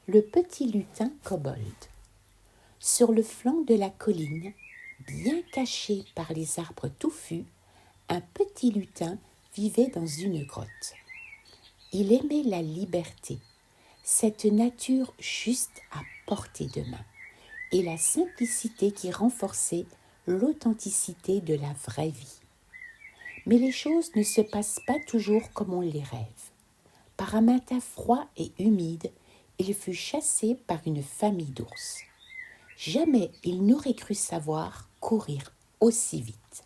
le petit lutin kobold. Sur le flanc de la colline, bien caché par les arbres touffus, un petit lutin vivait dans une grotte. Il aimait la liberté, cette nature juste à portée de main, et la simplicité qui renforçait l'authenticité de la vraie vie. Mais les choses ne se passent pas toujours comme on les rêve. Par un matin froid et humide, il fut chassé par une famille d'ours. Jamais il n'aurait cru savoir courir aussi vite.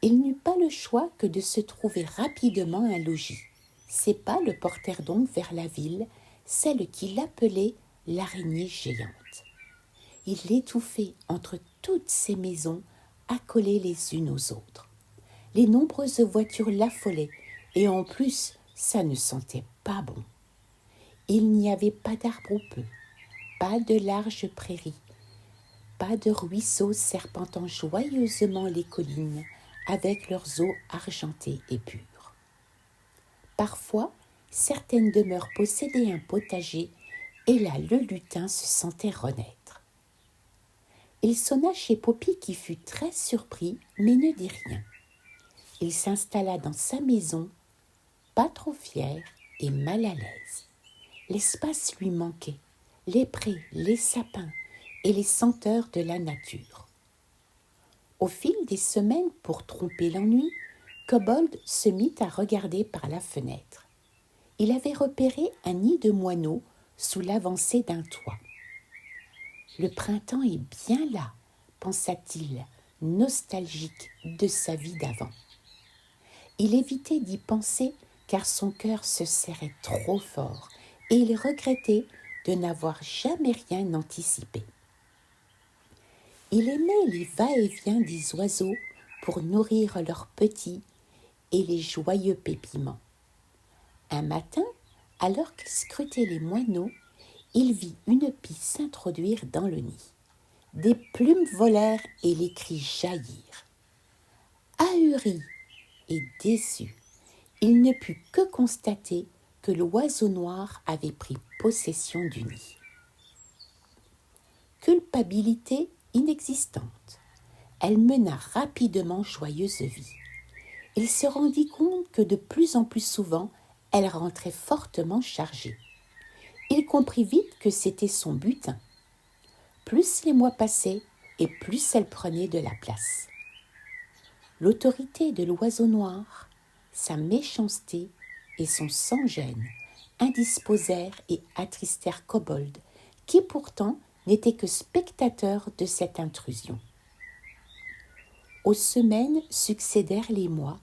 Il n'eut pas le choix que de se trouver rapidement un logis. Ses pas le portèrent donc vers la ville, celle qu'il appelait l'araignée géante. Il l'étouffait entre toutes ces maisons, accolées les unes aux autres. Les nombreuses voitures l'affolaient, et en plus, ça ne sentait pas bon. Il n'y avait pas d'arbres ou peu, pas de larges prairies, pas de ruisseaux serpentant joyeusement les collines avec leurs eaux argentées et pures. Parfois, certaines demeures possédaient un potager, et là le lutin se sentait renaître. Il sonna chez Poppy qui fut très surpris, mais ne dit rien. Il s'installa dans sa maison, pas trop fier et mal à l'aise. L'espace lui manquait, les prés, les sapins et les senteurs de la nature. Au fil des semaines, pour tromper l'ennui, Kobold se mit à regarder par la fenêtre. Il avait repéré un nid de moineaux sous l'avancée d'un toit. Le printemps est bien là, pensa-t-il, nostalgique de sa vie d'avant. Il évitait d'y penser car son cœur se serrait trop fort et il regrettait de n'avoir jamais rien anticipé. Il aimait les va-et-vient des oiseaux pour nourrir leurs petits et les joyeux pépiments. Un matin, alors qu'il scrutait les moineaux, il vit une pie s'introduire dans le nid. Des plumes volèrent et les cris jaillirent. Ahuri et déçu, il ne put que constater que l'oiseau noir avait pris possession du nid. Culpabilité inexistante, elle mena rapidement joyeuse vie. Il se rendit compte que de plus en plus souvent, elle rentrait fortement chargée. Il comprit vite que c'était son butin. Plus les mois passaient et plus elle prenait de la place. L'autorité de l'oiseau noir, sa méchanceté et son sans-gêne indisposèrent et attristèrent Kobold, qui pourtant n'était que spectateur de cette intrusion. Aux semaines succédèrent les mois,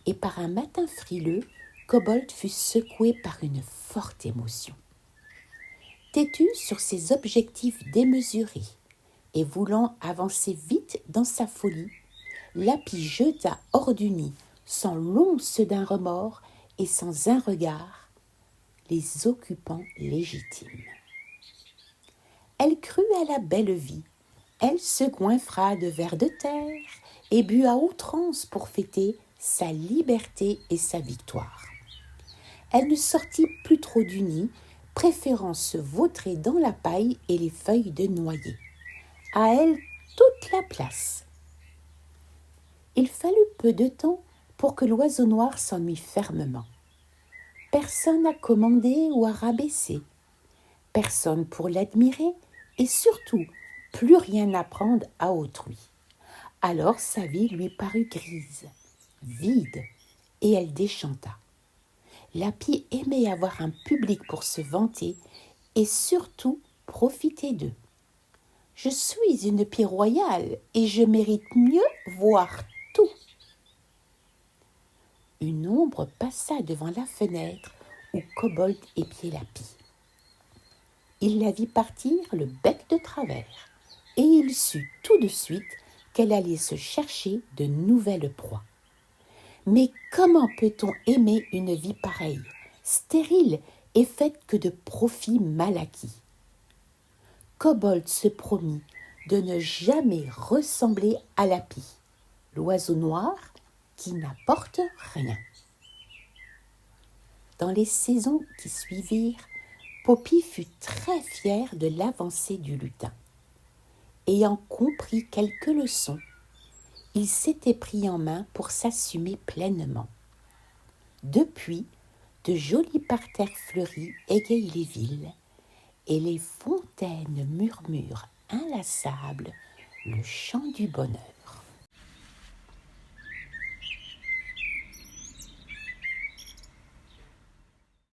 et par un matin frileux, Kobold fut secoué par une forte émotion. Têtu sur ses objectifs démesurés et voulant avancer vite dans sa folie, Lapi jeta hors du nid, sans l'once d'un remords et sans un regard, les occupants légitimes. Elle crut à la belle vie, elle se goinfra de vers de terre et but à outrance pour fêter sa liberté et sa victoire. Elle ne sortit plus trop du nid, préférant se vautrer dans la paille et les feuilles de noyer. À elle toute la place. Il fallut peu de temps pour que l'oiseau noir s'ennuie fermement. Personne à commander ou à rabaisser, personne pour l'admirer et surtout plus rien à prendre à autrui. Alors sa vie lui parut grise, vide, et elle déchanta. Lapi aimait avoir un public pour se vanter et surtout profiter d'eux. Je suis une pie royale et je mérite mieux, voire tout. Une ombre passa devant la fenêtre où Kobold épiait Lapi. Il la vit partir le bec de travers et il sut tout de suite qu'elle allait se chercher de nouvelles proies. Mais comment peut-on aimer une vie pareille, stérile et faite que de profits mal acquis? Kobold se promit de ne jamais ressembler à Lapi, l'oiseau noir qui n'apporte rien. Dans les saisons qui suivirent, Poppy fut très fière de l'avancée du lutin. Ayant compris quelques leçons, il s'était pris en main pour s'assumer pleinement. Depuis, de jolis parterres fleuris égayent les villes, et les fontaines murmurent inlassables le chant du bonheur.